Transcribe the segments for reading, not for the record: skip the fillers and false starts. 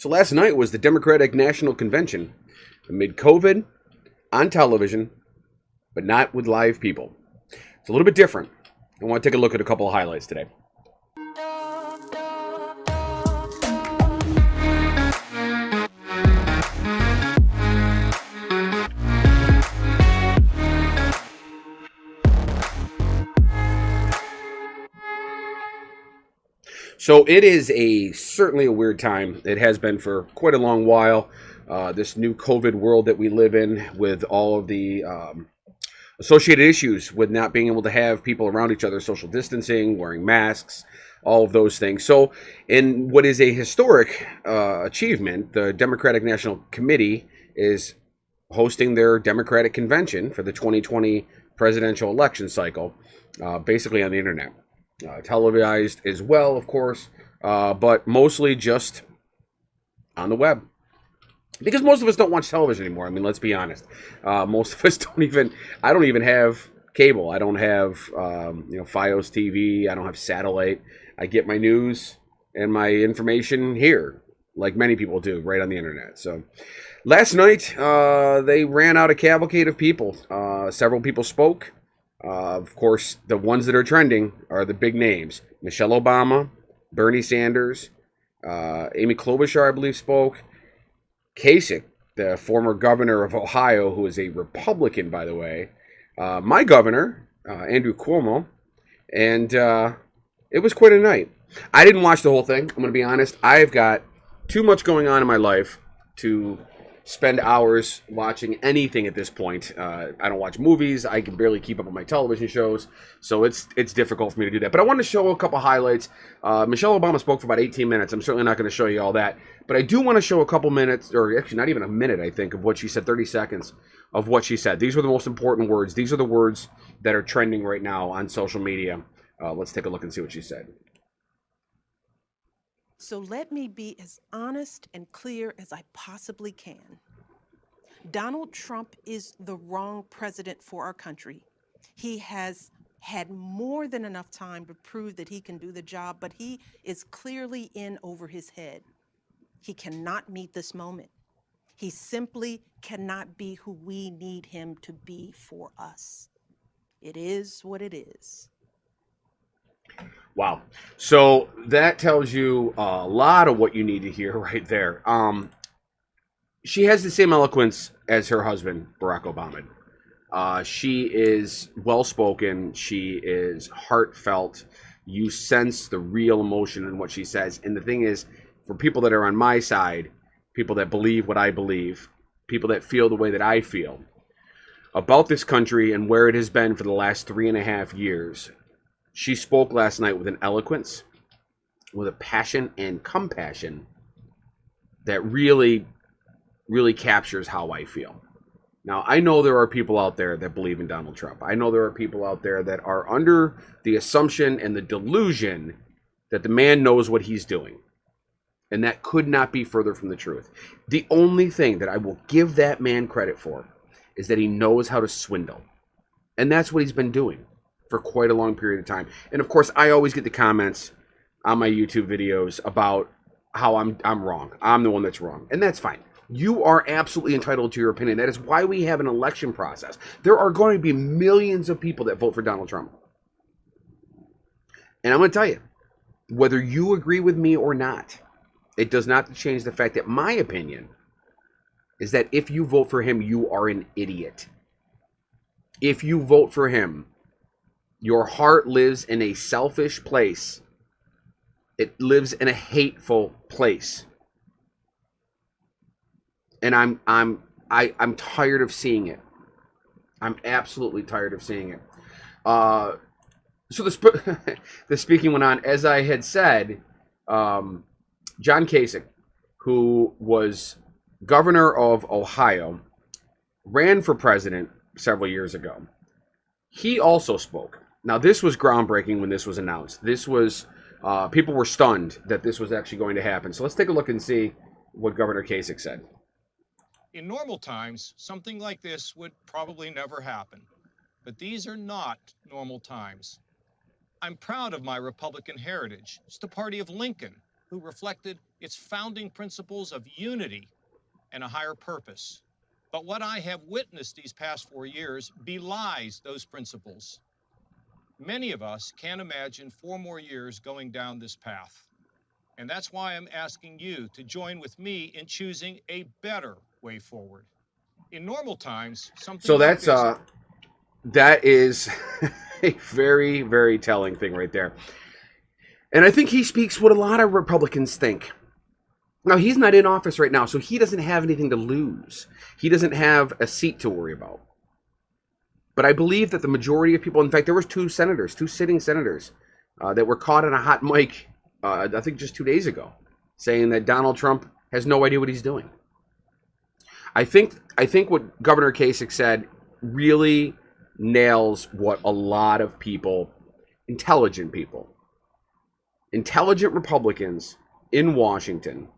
So last night was the Democratic National Convention amid COVID on television, but not with live people. It's a little bit different. I want to take a look at a couple of highlights today. So it is certainly a weird time. It has been for quite a long while. This new COVID world that we live in, with all of the associated issues with not being able to have people around each other, social distancing, wearing masks, all of those things. So in what is a historic achievement, the Democratic National Committee is hosting their Democratic convention for the 2020 presidential election cycle, basically on the internet. Televised as well, of course, but mostly just on the web. Because most of us don't watch television anymore. I mean, let's be honest. Most of us I don't even have cable. I don't have, Fios TV. I don't have satellite. I get my news and my information here, like many people do, right on the internet. So last night, they ran out a cavalcade of people. Several people spoke. Of course, the ones that are trending are the big names. Michelle Obama, Bernie Sanders, Amy Klobuchar, I believe, spoke. Kasich, the former governor of Ohio, who is a Republican, by the way. My governor, Andrew Cuomo. And it was quite a night. I didn't watch the whole thing. I'm going to be honest. I've got too much going on in my life to spend hours watching anything at this point. I don't watch movies. I can barely keep up with my television shows, so it's difficult for me to do that. But I wanted to show a couple highlights. Michelle Obama spoke for about 18 minutes. I'm certainly not going to show you all that, but I do want to show a couple minutes, or actually not even a minute, I think, of what she said, 30 seconds of what she said. These were the most important words. These are the words that are trending right now on social media. Let's take a look and see what she said. So let me be as honest and clear as I possibly can. Donald Trump is the wrong president for our country. He has had more than enough time to prove that he can do the job, but he is clearly in over his head. He cannot meet this moment. He simply cannot be who we need him to be for us. It is what it is. Wow. So that tells you a lot of what you need to hear right there. She has the same eloquence as her husband, Barack Obama. She is well-spoken. She is heartfelt. You sense the real emotion in what she says. And the thing is, for people that are on my side, people that believe what I believe, people that feel the way that I feel about this country and where it has been for the last 3.5 years, she spoke last night with an eloquence, with a passion and compassion that really, really captures how I feel. Now, I know there are people out there that believe in Donald Trump. I know there are people out there that are under the assumption and the delusion that the man knows what he's doing. And that could not be further from the truth. The only thing that I will give that man credit for is that he knows how to swindle. And that's what he's been doing for quite a long period of time. And of course, I always get the comments on my YouTube videos about how I'm wrong. I'm the one that's wrong. And that's fine. You are absolutely entitled to your opinion. That is why we have an election process. There are going to be millions of people that vote for Donald Trump. And I'm going to tell you, whether you agree with me or not, it does not change the fact that my opinion is that if you vote for him, you are an idiot. If you vote for him, your heart lives in a selfish place. It lives in a hateful place. And I'm tired of seeing it. I'm absolutely tired of seeing it. So the speaking went on. As I had said, John Kasich, who was governor of Ohio, ran for president several years ago. He also spoke. Now, this was groundbreaking when this was announced. This was, people were stunned that this was actually going to happen. So let's take a look and see what Governor Kasich said. In normal times, something like this would probably never happen. But these are not normal times. I'm proud of my Republican heritage. It's the party of Lincoln, who reflected its founding principles of unity and a higher purpose. But what I have witnessed these past 4 years belies those principles. Many of us can't imagine 4 more years going down this path. And that's why I'm asking you to join with me in choosing a better way forward. In normal times, something So like this. that is a very, very telling thing right there. And I think he speaks what a lot of Republicans think. Now, he's not in office right now, so he doesn't have anything to lose. He doesn't have a seat to worry about. But I believe that the majority of people, in fact, there was two sitting senators, that were caught on a hot mic, I think just 2 days ago, saying that Donald Trump has no idea what he's doing. I think what Governor Kasich said really nails what a lot of people, intelligent Republicans in Washington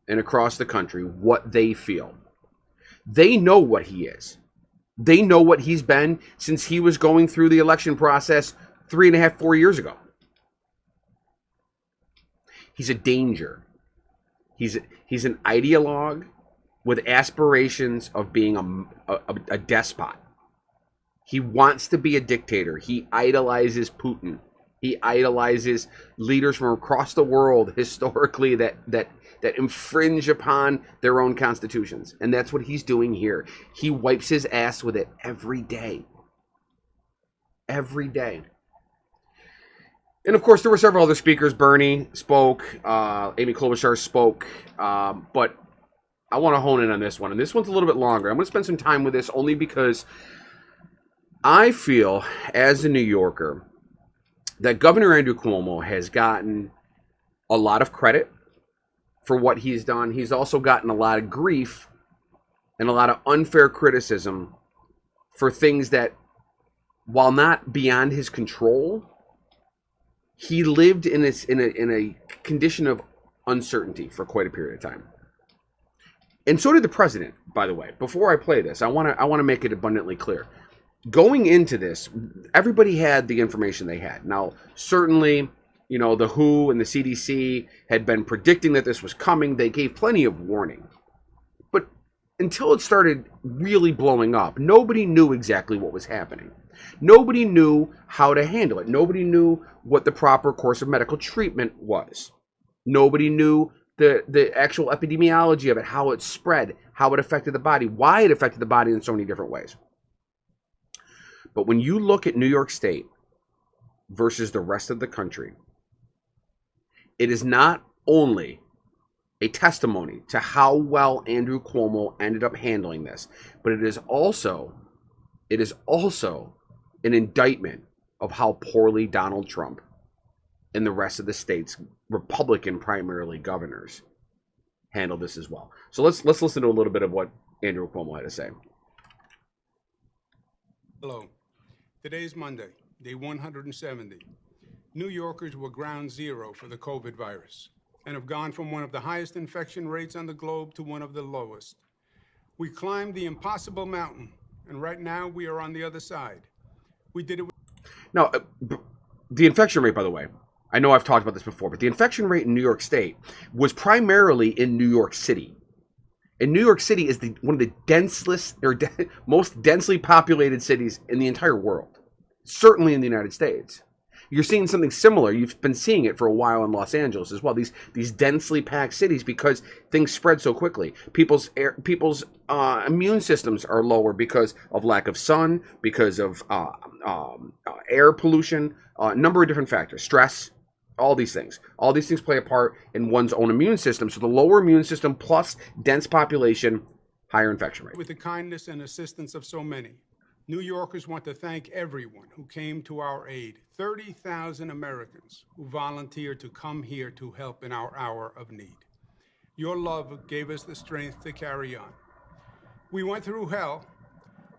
and across the country, what they feel. They know what he is. They know what he's been since he was going through the election process 3.5, 4 years ago. He's a danger. He's an ideologue with aspirations of being a despot. He wants to be a dictator. He idolizes Putin. He idolizes leaders from across the world historically that infringe upon their own constitutions. And that's what he's doing here. He wipes his ass with it every day. Every day. And of course, there were several other speakers. Bernie spoke. Amy Klobuchar spoke. But I want to hone in on this one. And this one's a little bit longer. I'm going to spend some time with this only because I feel, as a New Yorker, that Governor Andrew Cuomo has gotten a lot of credit for what he's done. He's also gotten a lot of grief and a lot of unfair criticism for things that, while not beyond his control, he lived in a condition of uncertainty for quite a period of time. And so did the president, by the way. Before I play this, I want to make it abundantly clear. Going into this, everybody had the information they had. Now, certainly, the WHO and the CDC had been predicting that this was coming. They gave plenty of warning. But until it started really blowing up, nobody knew exactly what was happening. Nobody knew how to handle it. Nobody knew what the proper course of medical treatment was. Nobody knew the actual epidemiology of it, how it spread, how it affected the body, why it affected the body in so many different ways. But when you look at New York State versus the rest of the country, it is not only a testimony to how well Andrew Cuomo ended up handling this, but it is also an indictment of how poorly Donald Trump and the rest of the state's Republican primarily governors handled this as well. So let's listen to a little bit of what Andrew Cuomo had to say. Hello. Today's Monday, day 170. New Yorkers were ground zero for the COVID virus and have gone from one of the highest infection rates on the globe to one of the lowest. We climbed the impossible mountain, and right now we are on the other side. We did it with... Now, the infection rate, by the way, I know I've talked about this before, but the infection rate in New York State was primarily in New York City. And New York City is one of the most densely populated cities in the entire world, certainly in the United States. You're seeing something similar. You've been seeing it for a while in Los Angeles as well. These densely packed cities, because things spread so quickly. People's immune systems are lower because of lack of sun, because of air pollution, a number of different factors, stress. All these things play a part in one's own immune system. So the lower immune system plus dense population, higher infection rate. With the kindness and assistance of so many, New Yorkers want to thank everyone who came to our aid. 30,000 Americans who volunteered to come here to help in our hour of need. Your love gave us the strength to carry on. We went through hell,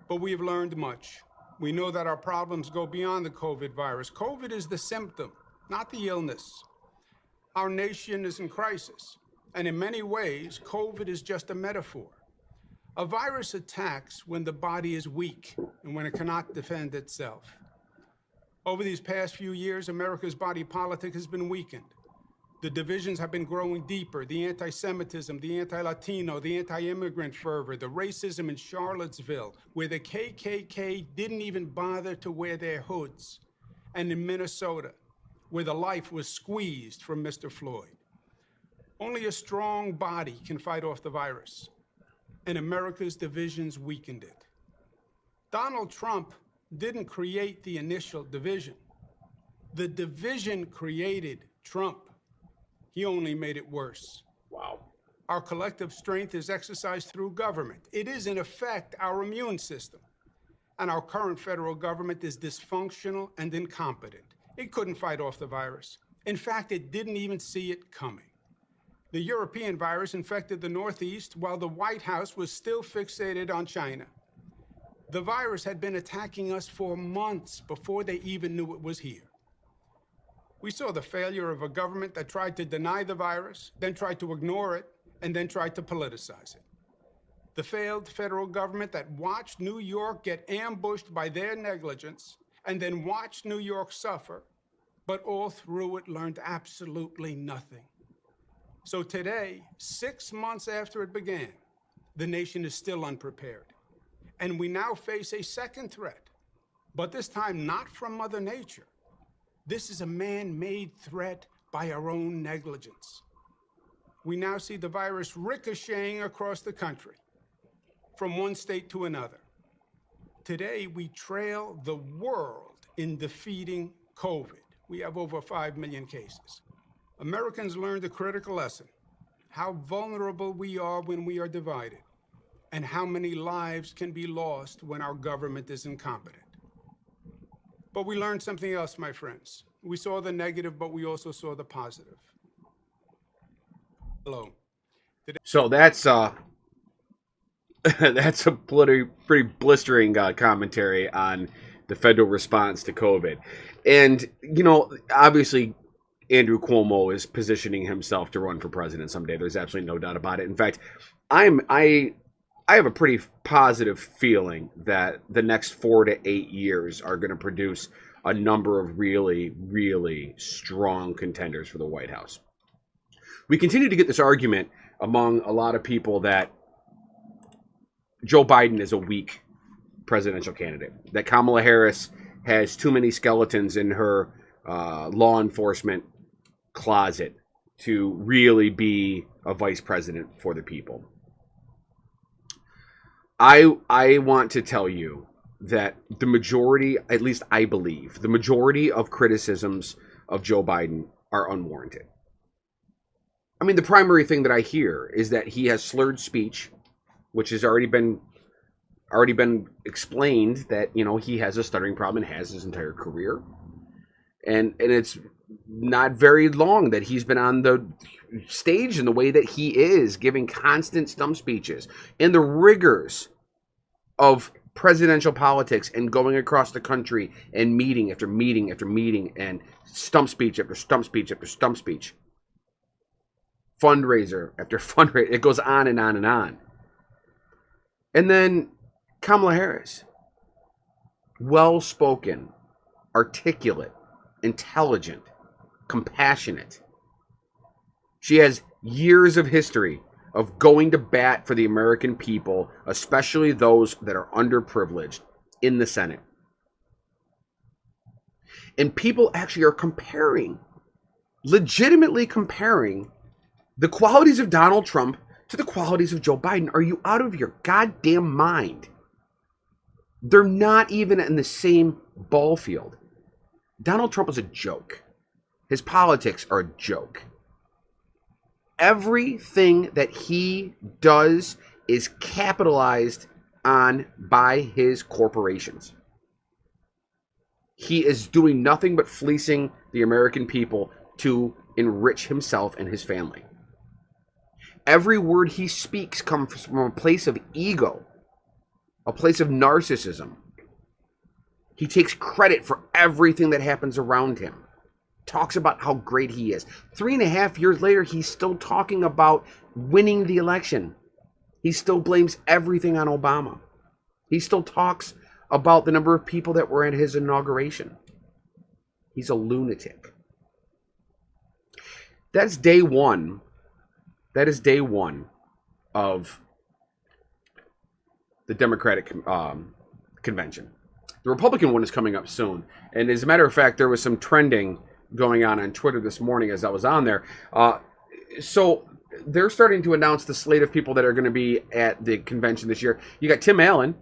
but we've learned much. We know that our problems go beyond the COVID virus. COVID is the symptom, not the illness. Our nation is in crisis, and in many ways, COVID is just a metaphor. A virus attacks when the body is weak and when it cannot defend itself. Over these past few years, America's body politic has been weakened. The divisions have been growing deeper. The anti-Semitism, the anti-Latino, the anti-immigrant fervor, the racism in Charlottesville, where the KKK didn't even bother to wear their hoods, and in Minnesota, where the life was squeezed from Mr. Floyd. Only a strong body can fight off the virus, and America's divisions weakened it. Donald Trump didn't create the initial division. The division created Trump. He only made it worse. Wow. Our collective strength is exercised through government. It is, in effect, our immune system. And our current federal government is dysfunctional and incompetent. It couldn't fight off the virus. In fact, it didn't even see it coming. The European virus infected the Northeast while the White House was still fixated on China. The virus had been attacking us for months before they even knew it was here. We saw the failure of a government that tried to deny the virus, then tried to ignore it, and then tried to politicize it. The failed federal government that watched New York get ambushed by their negligence, and then watched New York suffer, but all through it learned absolutely nothing. So today, 6 months after it began, the nation is still unprepared. And we now face a second threat, but this time not from Mother Nature. This is a man-made threat by our own negligence. We now see the virus ricocheting across the country, from one state to another. Today, we trail the world in defeating COVID. We have over 5 million cases. Americans learned a critical lesson: how vulnerable we are when we are divided, and how many lives can be lost when our government is incompetent. But we learned something else, my friends. We saw the negative, but we also saw the positive. Hello. So that's that's a pretty blistering commentary on the federal response to COVID. And, you know, obviously Andrew Cuomo is positioning himself to run for president someday. There's absolutely no doubt about it. In fact, I have a pretty positive feeling that the next 4 to 8 years are going to produce a number of really, really strong contenders for the White House. We continue to get this argument among a lot of people that Joe Biden is a weak presidential candidate, that Kamala Harris has too many skeletons in her law enforcement closet to really be a vice president for the people. I want to tell you that the majority, at least I believe, the majority of criticisms of Joe Biden are unwarranted. I mean, the primary thing that I hear is that he has slurred speech, which has already been explained, that, you know, he has a stuttering problem and has his entire career. And it's not very long that he's been on the stage in the way that he is, giving constant stump speeches and the rigors of presidential politics and going across the country and meeting after meeting after meeting and stump speech after stump speech after stump speech. Fundraiser after fundraiser. It goes on and on and on. And then Kamala Harris. Well-spoken, articulate, intelligent, compassionate. She has years of history of going to bat for the American people, especially those that are underprivileged, in the Senate. And people actually are comparing, legitimately comparing, the qualities of Donald Trump to the qualities of Joe Biden. Are you out of your goddamn mind? They're not even in the same ball field. Donald Trump is a joke. His politics are a joke. Everything that he does is capitalized on by his corporations. He is doing nothing but fleecing the American people to enrich himself and his family. Every word he speaks comes from a place of ego, a place of narcissism. He takes credit for everything that happens around him. Talks about how great he is. 3.5 years later, he's still talking about winning the election. He still blames everything on Obama. He still talks about the number of people that were at his inauguration. He's a lunatic. That's day one. That is day one of the Democratic convention. The Republican one is coming up soon. And as a matter of fact, there was some trending going on Twitter this morning as I was on there. So they're starting to announce the slate of people that are going to be at the convention this year. You got Tim Allen,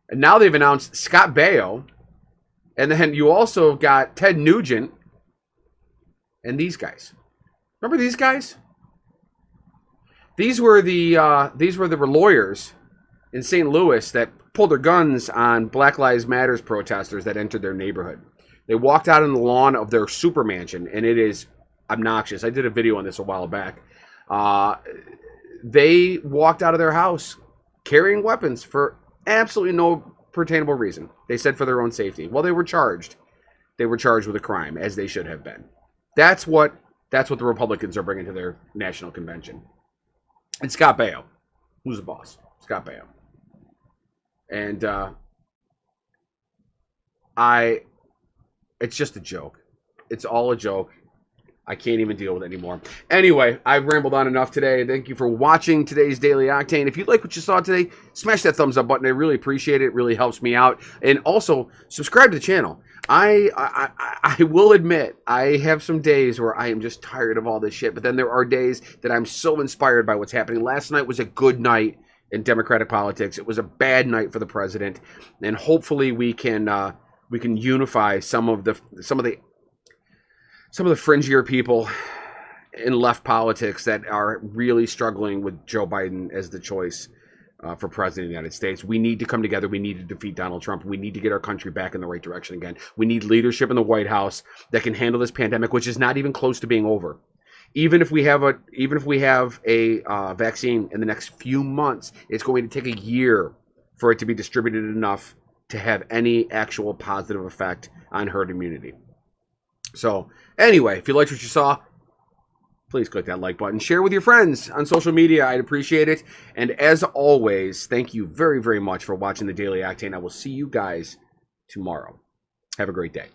and now they've announced Scott Baio, and then you also got Ted Nugent, and these guys. Remember these guys? These were the lawyers in St. Louis that pulled their guns on Black Lives Matter protesters that entered their neighborhood. They walked out on the lawn of their super mansion, and it is obnoxious. I did a video on this a while back. They walked out of their house carrying weapons for absolutely no pertainable reason. They said for their own safety. Well, they were charged. They were charged with a crime, as they should have been. That's what the Republicans are bringing to their national convention. And Scott Baio, who's the boss? Scott Baio. And it's just a joke. It's all a joke. I can't even deal with it anymore. Anyway, I've rambled on enough today. Thank you for watching today's Daily Octane. If you like what you saw today, smash that thumbs up button. I really appreciate it. It really helps me out. And also, subscribe to the channel. I will admit, I have some days where I am just tired of all this shit. But then there are days that I'm so inspired by what's happening. Last night was a good night in Democratic politics. It was a bad night for the president. And hopefully we can unify some of the fringier people in left politics that are really struggling with Joe Biden as the choice for president of the United States. We need to come together. We need to defeat Donald Trump. We need to get our country back in the right direction again. We need leadership in the White House that can handle this pandemic, which is not even close to being over. Even if we have a vaccine in the next few months, it's going to take a year for it to be distributed enough to have any actual positive effect on herd immunity. So anyway, if you liked what you saw, please click that like button. Share with your friends on social media. I'd appreciate it. And as always, thank you very, very much for watching the Daily Octane. I will see you guys tomorrow. Have a great day.